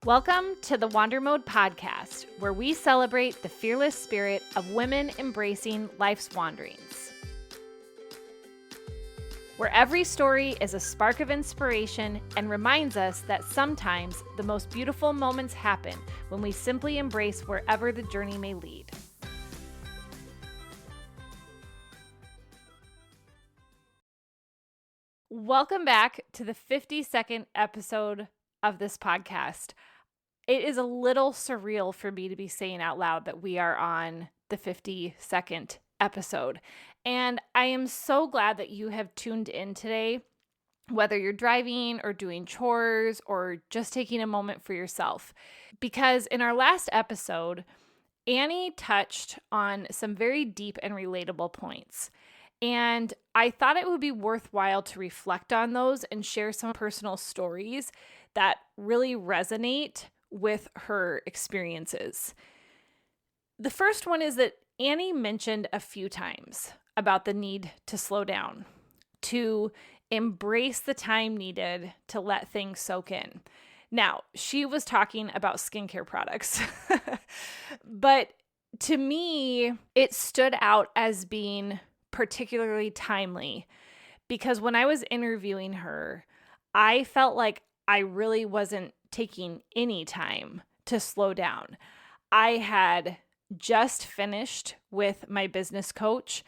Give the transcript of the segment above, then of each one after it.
Welcome to the Wander Mode podcast, where we celebrate the fearless spirit of women embracing life's wanderings. Where every story is a spark of inspiration and reminds us that sometimes the most beautiful moments happen when we simply embrace wherever the journey may lead. Welcome back to the 52nd episode of this podcast. It is a little surreal for me to be saying out loud that we are on the 52nd episode. And I am so glad that you have tuned in today, whether you're driving or doing chores or just taking a moment for yourself. Because in our last episode, Annie touched on some very deep and relatable points. And I thought it would be worthwhile to reflect on those and share some personal stories that really resonate with her experiences. The first one is that Annie mentioned a few times about the need to slow down, to embrace the time needed to let things soak in. Now, she was talking about skincare products, but to me, it stood out as being particularly timely because when I was interviewing her, I felt like I really wasn't taking any time to slow down. I had just finished with my business coach.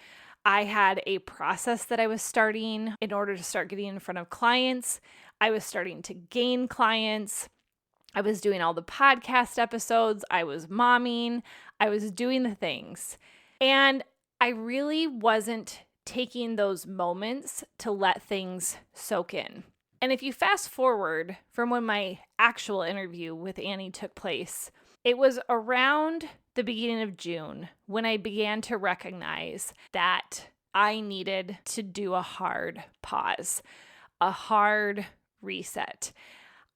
I had a process that I was starting in order to start getting in front of clients. I was starting to gain clients. I was doing all the podcast episodes. I was momming. I was doing the things. And I really wasn't taking those moments to let things soak in. And if you fast forward from when my actual interview with Annie took place, it was around the beginning of June when I began to recognize that I needed to do a hard pause, a hard reset.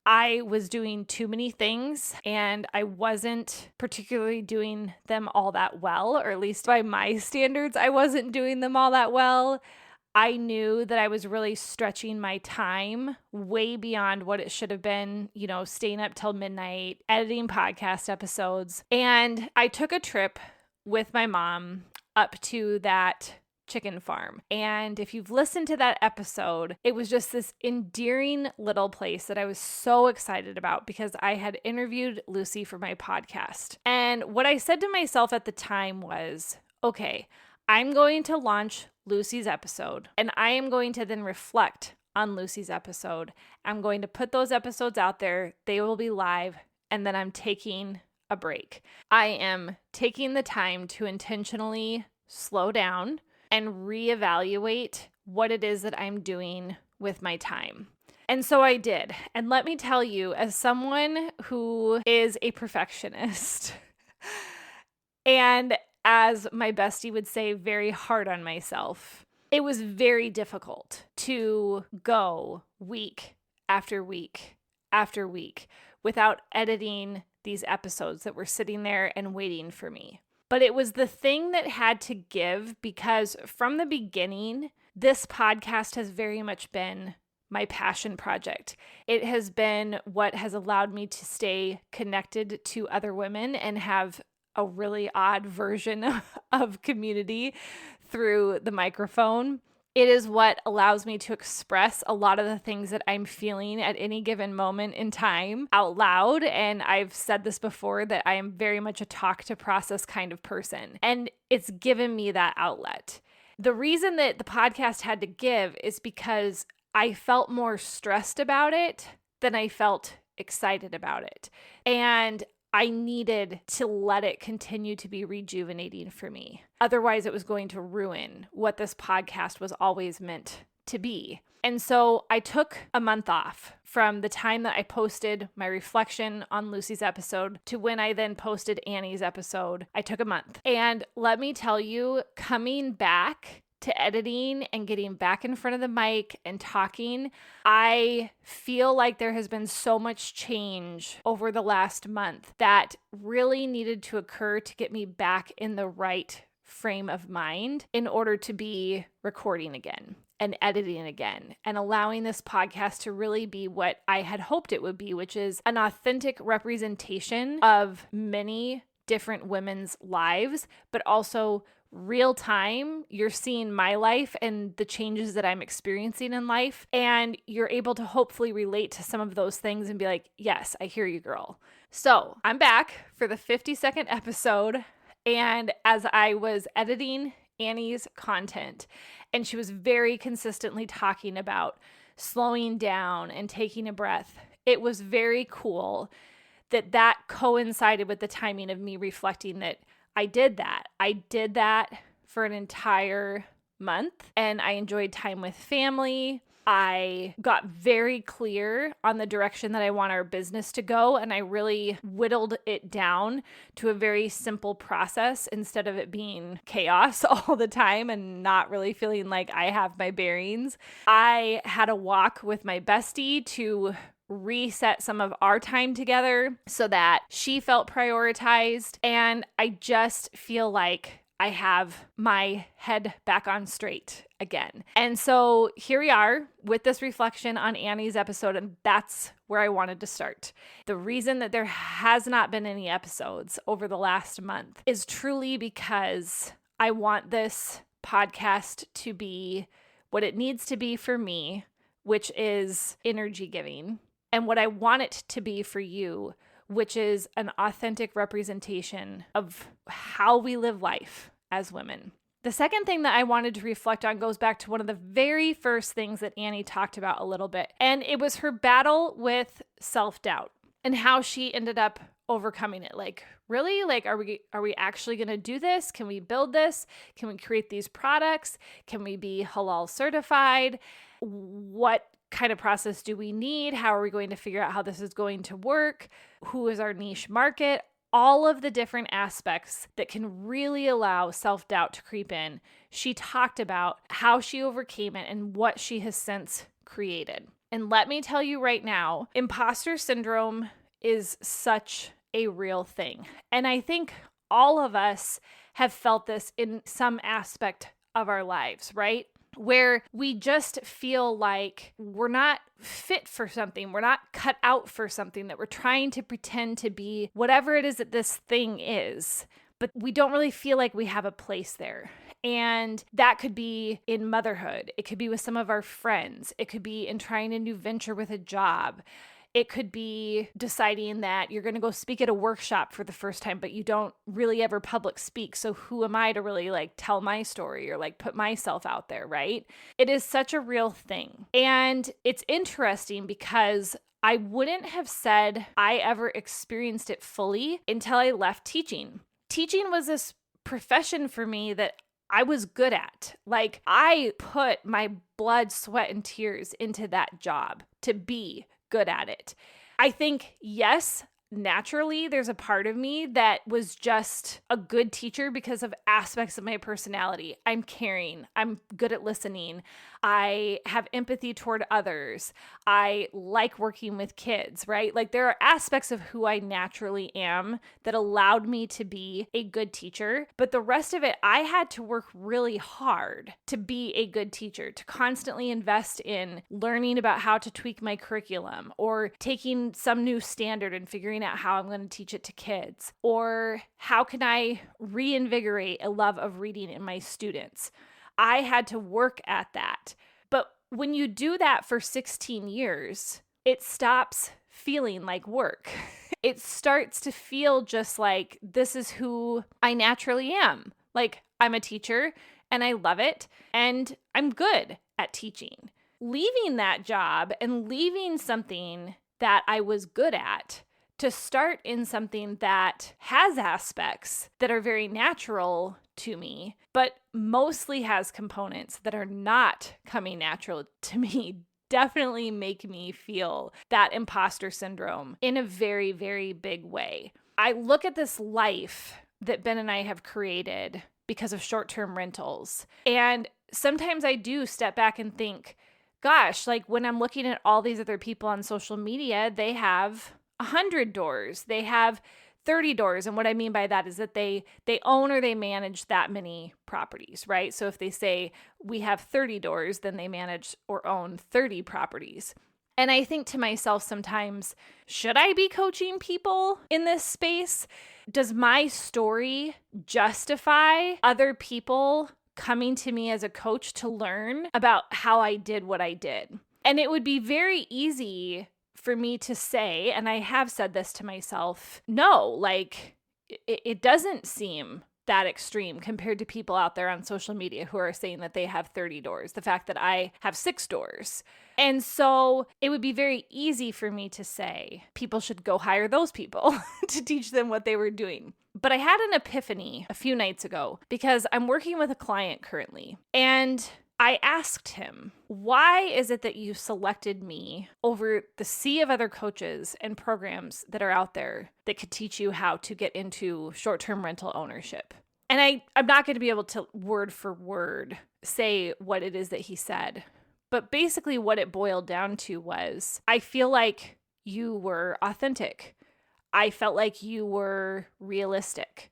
I was doing too many things and I wasn't particularly doing them all that well, or at least by my standards, I wasn't doing them all that well. I knew that I was really stretching my time way beyond what it should have been, staying up till midnight, editing podcast episodes. And I took a trip with my mom up to that chicken farm. And if you've listened to that episode, it was just this endearing little place that I was so excited about because I had interviewed Lucy for my podcast. And what I said to myself at the time was, okay, I'm going to launch Lucy's episode and I am going to then reflect on Lucy's episode. I'm going to put those episodes out there. They will be live and then I'm taking a break. I am taking the time to intentionally slow down and reevaluate what it is that I'm doing with my time. And so I did. And let me tell you, as someone who is a perfectionist and as my bestie would say, very hard on myself, it was very difficult to go week after week after week without editing these episodes that were sitting there and waiting for me. But it was the thing that had to give because from the beginning, this podcast has very much been my passion project. It has been what has allowed me to stay connected to other women and have a really odd version of community through the microphone. It is what allows me to express a lot of the things that I'm feeling at any given moment in time out loud. And I've said this before that I am very much a talk to process kind of person. And it's given me that outlet. The reason that the podcast had to give is because I felt more stressed about it than I felt excited about it. And I needed to let it continue to be rejuvenating for me. Otherwise, it was going to ruin what this podcast was always meant to be. And so I took a month off from the time that I posted my reflection on Lucy's episode to when I then posted Annie's episode. I took a month. And let me tell you, coming back to editing and getting back in front of the mic and talking, I feel like there has been so much change over the last month that really needed to occur to get me back in the right frame of mind in order to be recording again. and editing again and allowing this podcast to really be what I had hoped it would be, which is an authentic representation of many different women's lives, but also real time. You're seeing my life and the changes that I'm experiencing in life, and you're able to hopefully relate to some of those things and be like, yes, I hear you, girl. So I'm back for the 52nd episode. And as I was editing Annie's content, and she was very consistently talking about slowing down and taking a breath, it was very cool that coincided with the timing of me reflecting that I did that. I did that for an entire month, and I enjoyed time with family. I got very clear on the direction that I want our business to go, and I really whittled it down to a very simple process instead of it being chaos all the time and not really feeling like I have my bearings. I had a walk with my bestie to reset some of our time together so that she felt prioritized, and I just feel like I have my head back on straight again. And so here we are with this reflection on Annie's episode, and that's where I wanted to start. The reason that there has not been any episodes over the last month is truly because I want this podcast to be what it needs to be for me, which is energy giving, and what I want it to be for you, which is an authentic representation of how we live life as women. The second thing that I wanted to reflect on goes back to one of the very first things that Annie talked about a little bit, and it was her battle with self-doubt and how she ended up overcoming it. Like, really? Like, are we actually going to do this? Can we build this? Can we create these products? Can we be halal certified? What kind of process do we need? How are we going to figure out how this is going to work? Who is our niche market? All of the different aspects that can really allow self-doubt to creep in. She talked about how she overcame it and what she has since created. And let me tell you right now, imposter syndrome is such a real thing. And I think all of us have felt this in some aspect of our lives, right? Where we just feel like we're not fit for something, we're not cut out for something, that we're trying to pretend to be whatever it is that this thing is, but we don't really feel like we have a place there. And that could be in motherhood. It could be with some of our friends. It could be in trying a new venture with a job. It could be deciding that you're going to go speak at a workshop for the first time, but you don't really ever public speak. So who am I to really tell my story or put myself out there, right? It is such a real thing. And it's interesting because I wouldn't have said I ever experienced it fully until I left teaching. Teaching was this profession for me that I was good at. I put my blood, sweat, and tears into that job to be good at it. I think, yes, naturally, there's a part of me that was just a good teacher because of aspects of my personality. I'm caring. I'm good at listening. I have empathy toward others. I like working with kids, right? There are aspects of who I naturally am that allowed me to be a good teacher. But the rest of it, I had to work really hard to be a good teacher, to constantly invest in learning about how to tweak my curriculum, or taking some new standard and figuring out how I'm going to teach it to kids, or how can I reinvigorate a love of reading in my students. I had to work at that. But when you do that for 16 years, it stops feeling like work. It starts to feel just like this is who I naturally am. I'm a teacher and I love it and I'm good at teaching. Leaving that job and leaving something that I was good at to start in something that has aspects that are very natural to me, but mostly has components that are not coming natural to me, definitely make me feel that imposter syndrome in a very, very big way. I look at this life that Ben and I have created because of short-term rentals, and sometimes I do step back and think, gosh, when I'm looking at all these other people on social media, they have 100 doors. They have 30 doors. And what I mean by that is that they own or they manage that many properties, right? So if they say we have 30 doors, then they manage or own 30 properties. And I think to myself sometimes, should I be coaching people in this space? Does my story justify other people coming to me as a coach to learn about how I did what I did? And it would be very easy for me to say, and I have said this to myself, no, like it doesn't seem that extreme compared to people out there on social media who are saying that they have 30 doors, the fact that I have 6 doors. And so it would be very easy for me to say people should go hire those people to teach them what they were doing. But I had an epiphany a few nights ago because I'm working with a client currently, and I asked him, why is it that you selected me over the sea of other coaches and programs that are out there that could teach you how to get into short-term rental ownership? And I'm not going to be able to word for word say what it is that he said. But basically what it boiled down to was, I feel like you were authentic. I felt like you were realistic.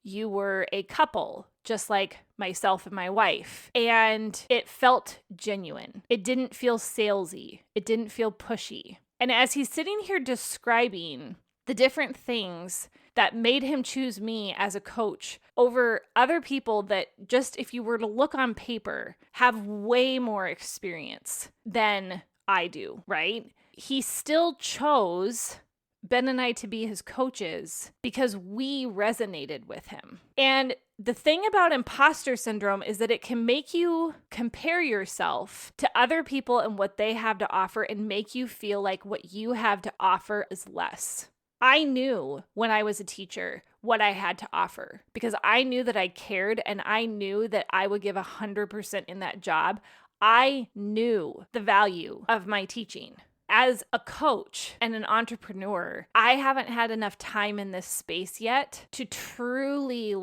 You were a couple, just like myself and my wife. And it felt genuine. It didn't feel salesy. It didn't feel pushy. And as he's sitting here describing the different things that made him choose me as a coach over other people that just, if you were to look on paper, have way more experience than I do, right? He still chose Ben and I to be his coaches because we resonated with him. And the thing about imposter syndrome is that it can make you compare yourself to other people and what they have to offer and make you feel like what you have to offer is less. I knew when I was a teacher what I had to offer because I knew that I cared and I knew that I would give 100% in that job. I knew the value of my teaching. As a coach and an entrepreneur, I haven't had enough time in this space yet to truly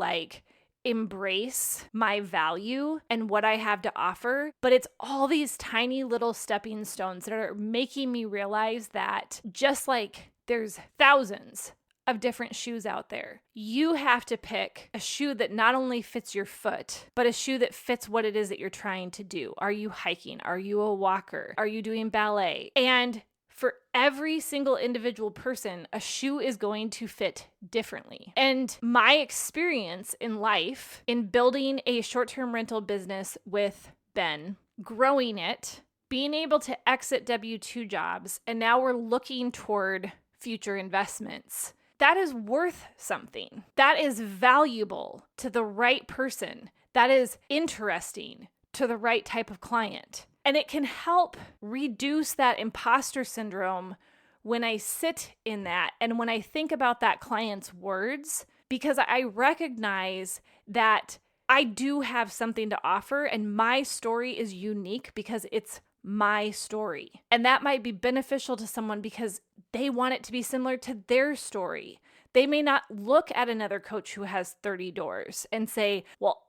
embrace my value and what I have to offer. But it's all these tiny little stepping stones that are making me realize that just like there's thousands of different shoes out there, you have to pick a shoe that not only fits your foot, but a shoe that fits what it is that you're trying to do. Are you hiking? Are you a walker? Are you doing ballet? And for every single individual person, a shoe is going to fit differently. And my experience in life in building a short-term rental business with Ben, growing it, being able to exit W-2 jobs, and now we're looking toward future investments. That is worth something. That is valuable to the right person. That is interesting to the right type of client. And it can help reduce that imposter syndrome when I sit in that and when I think about that client's words, because I recognize that I do have something to offer and my story is unique because it's my story. And that might be beneficial to someone because they want it to be similar to their story. They may not look at another coach who has 30 doors and say, well,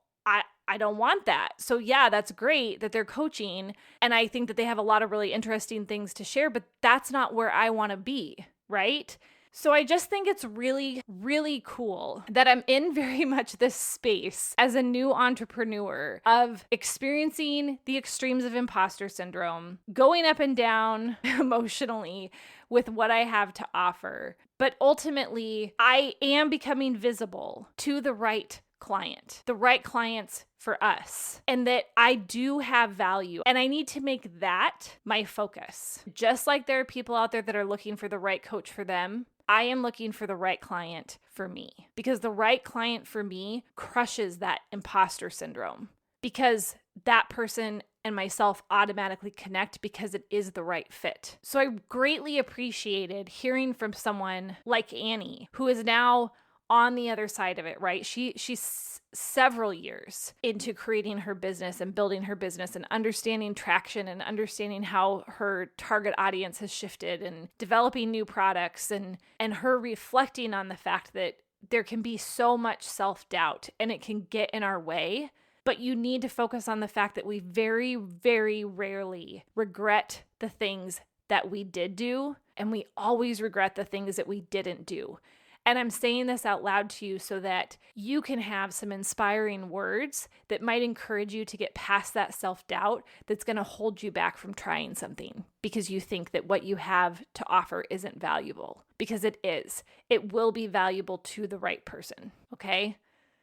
I don't want that. So yeah, that's great that they're coaching. And I think that they have a lot of really interesting things to share, but that's not where I want to be, right? So I just think it's really, really cool that I'm in very much this space as a new entrepreneur of experiencing the extremes of imposter syndrome, going up and down emotionally with what I have to offer. But ultimately, I am becoming visible to the right clients for us, and that I do have value. And I need to make that my focus. Just like there are people out there that are looking for the right coach for them, I am looking for the right client for me, because the right client for me crushes that imposter syndrome, because that person and myself automatically connect because it is the right fit. So I greatly appreciated hearing from someone like Annie, who is now on the other side of it, right? She's several years into creating her business and building her business and understanding traction and understanding how her target audience has shifted and developing new products and her reflecting on the fact that there can be so much self-doubt and it can get in our way. But you need to focus on the fact that we very, very rarely regret the things that we did do, and we always regret the things that we didn't do. And I'm saying this out loud to you so that you can have some inspiring words that might encourage you to get past that self-doubt that's going to hold you back from trying something because you think that what you have to offer isn't valuable. Because it is. It will be valuable to the right person, okay?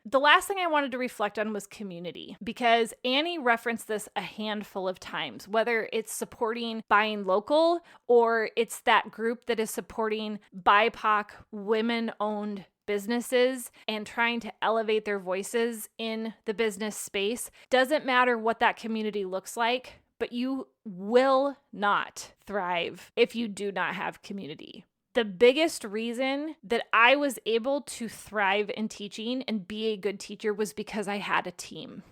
The last thing I wanted to reflect on was community, because Annie referenced this a handful of times, whether it's supporting buying local or it's that group that is supporting BIPOC women-owned businesses and trying to elevate their voices in the business space. Doesn't matter what that community looks like, but you will not thrive if you do not have community. The biggest reason that I was able to thrive in teaching and be a good teacher was because I had a team.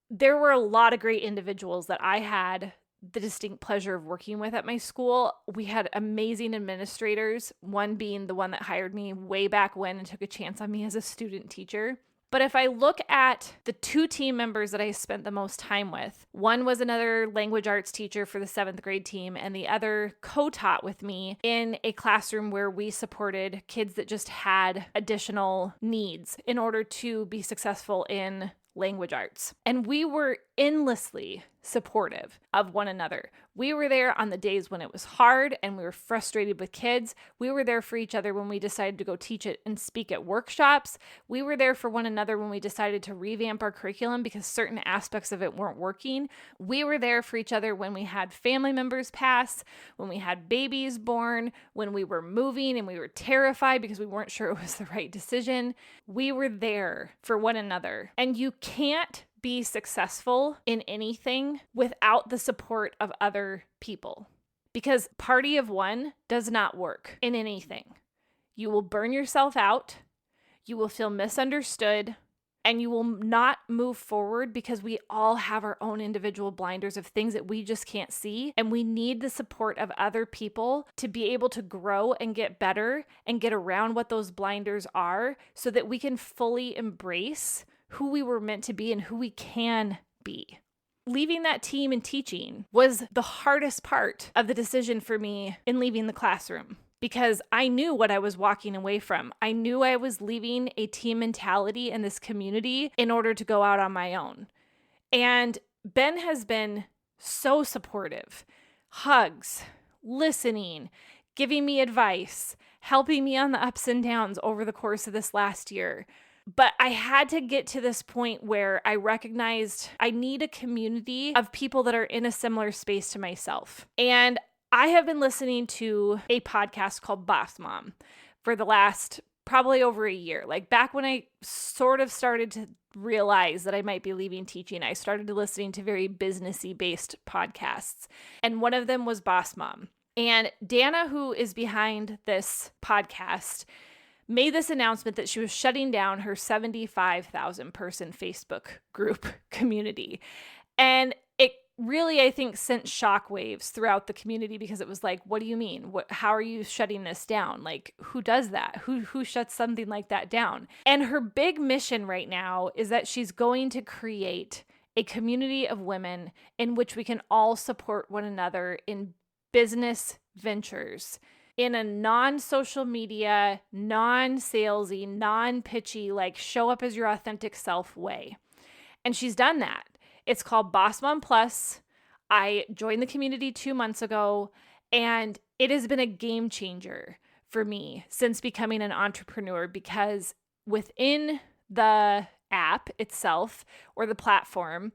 There were a lot of great individuals that I had the distinct pleasure of working with at my school. We had amazing administrators, one being the one that hired me way back when and took a chance on me as a student teacher. But if I look at the two team members that I spent the most time with, one was another language arts teacher for the 7th grade team, and the other co-taught with me in a classroom where we supported kids that just had additional needs in order to be successful in language arts. And we were endlessly supportive of one another. We were there on the days when it was hard and we were frustrated with kids. We were there for each other when we decided to go teach it and speak at workshops. We were there for one another when we decided to revamp our curriculum because certain aspects of it weren't working. We were there for each other when we had family members pass, when we had babies born, when we were moving and we were terrified because we weren't sure it was the right decision. We were there for one another. And you can't be successful in anything without the support of other people, because party of one does not work in anything. You will burn yourself out, you will feel misunderstood, and you will not move forward because we all have our own individual blinders of things that we just can't see. And we need the support of other people to be able to grow and get better and get around what those blinders are so that we can fully embrace who we were meant to be and who we can be. Leaving that team and teaching was the hardest part of the decision for me in leaving the classroom, because I knew what I was walking away from. I knew I was leaving a team mentality in this community in order to go out on my own. And Ben has been so supportive. Hugs, listening, giving me advice, helping me on the ups and downs over the course of this last year. But I had to get to this point where I recognized I need a community of people that are in a similar space to myself. And I have been listening to a podcast called Boss Mom for the last probably over a year. Like back when I sort of started to realize that I might be leaving teaching, I started listening to very businessy based podcasts. And one of them was Boss Mom. And Dana, who is behind this podcast, made this announcement that she was shutting down her 75,000 person Facebook group community. And it really, I think, sent shockwaves throughout the community because it was like, what do you mean? How are you shutting this down? Like, who does that? Who shuts something like that down? And her big mission right now is that she's going to create a community of women in which we can all support one another in business ventures, in a non-social media, non-salesy, non-pitchy, like show up as your authentic self way. And she's done that. It's called Boss Mom Plus. I joined the community 2 months ago, and it has been a game changer for me since becoming an entrepreneur, because within the app itself or the platform,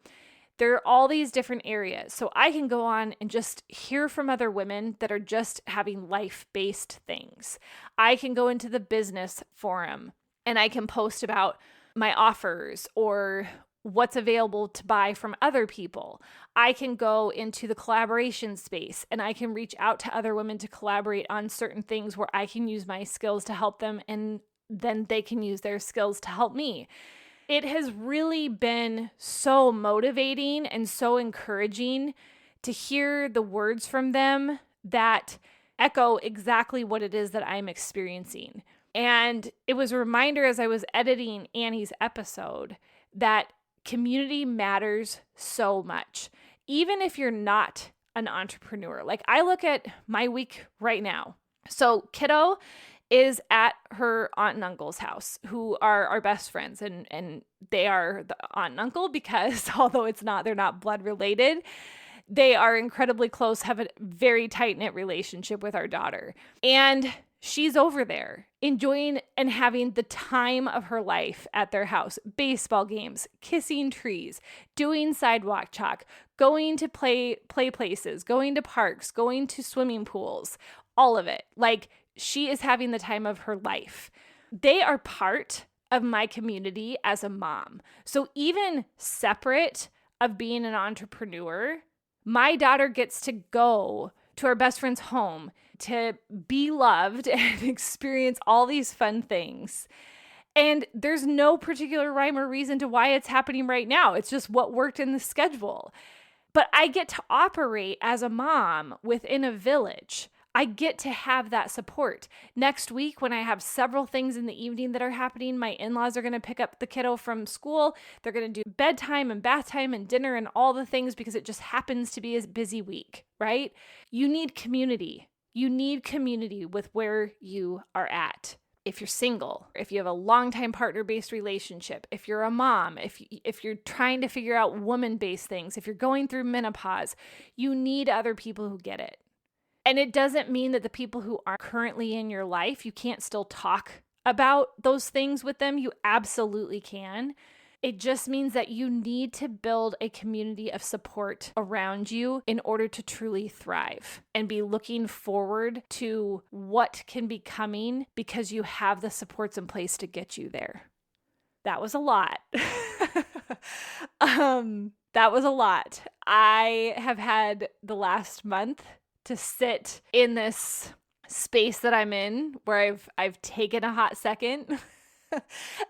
there are all these different areas. So I can go on and just hear from other women that are just having life-based things. I can go into the business forum and I can post about my offers or what's available to buy from other people. I can go into the collaboration space and I can reach out to other women to collaborate on certain things where I can use my skills to help them and then they can use their skills to help me. It has really been so motivating and so encouraging to hear the words from them that echo exactly what it is that I'm experiencing. And it was a reminder as I was editing Annie's episode that community matters so much, even if you're not an entrepreneur. Like I look at my week right now. So kiddo is at her aunt and uncle's house, who are our best friends. And they are the aunt and uncle because although they're not blood related, they are incredibly close, have a very tight-knit relationship with our daughter. And she's over there enjoying and having the time of her life at their house. Baseball games, kissing trees, doing sidewalk chalk, going to play places, going to parks, going to swimming pools, all of it. Like, she is having the time of her life. They are part of my community as a mom. So even separate of being an entrepreneur, my daughter gets to go to our best friend's home to be loved and experience all these fun things. And there's no particular rhyme or reason to why it's happening right now. It's just what worked in the schedule. But I get to operate as a mom within a village. I get to have that support. Next week, when I have several things in the evening that are happening, my in-laws are going to pick up the kiddo from school. They're going to do bedtime and bath time and dinner and all the things because it just happens to be a busy week, right? You need community. You need community with where you are at. If you're single, if you have a long-time partner-based relationship, if you're a mom, if you're trying to figure out woman-based things, if you're going through menopause, you need other people who get it. And it doesn't mean that the people who are currently in your life, you can't still talk about those things with them. You absolutely can. It just means that you need to build a community of support around you in order to truly thrive and be looking forward to what can be coming because you have the supports in place to get you there. That was a lot. That was a lot. I have had the last month to sit in this space that I'm in where I've taken a hot second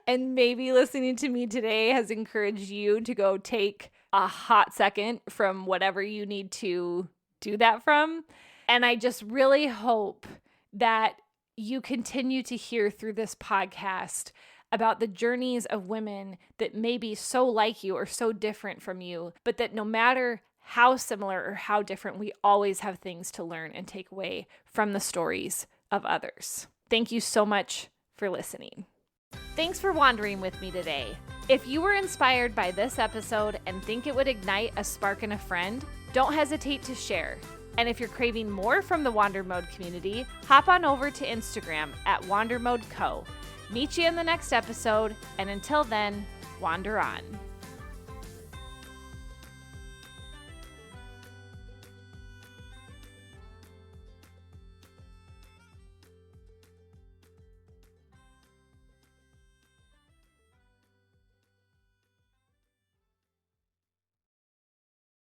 and maybe listening to me today has encouraged you to go take a hot second from whatever you need to do that from. And I just really hope that you continue to hear through this podcast about the journeys of women that may be so like you or so different from you, but that no matter how similar or how different, we always have things to learn and take away from the stories of others. Thank you so much for listening. Thanks for wandering with me today. If you were inspired by this episode and think it would ignite a spark in a friend, don't hesitate to share. And if you're craving more from the Wander Mode community, hop on over to Instagram at WanderModeCo. Meet you in the next episode, and until then, wander on.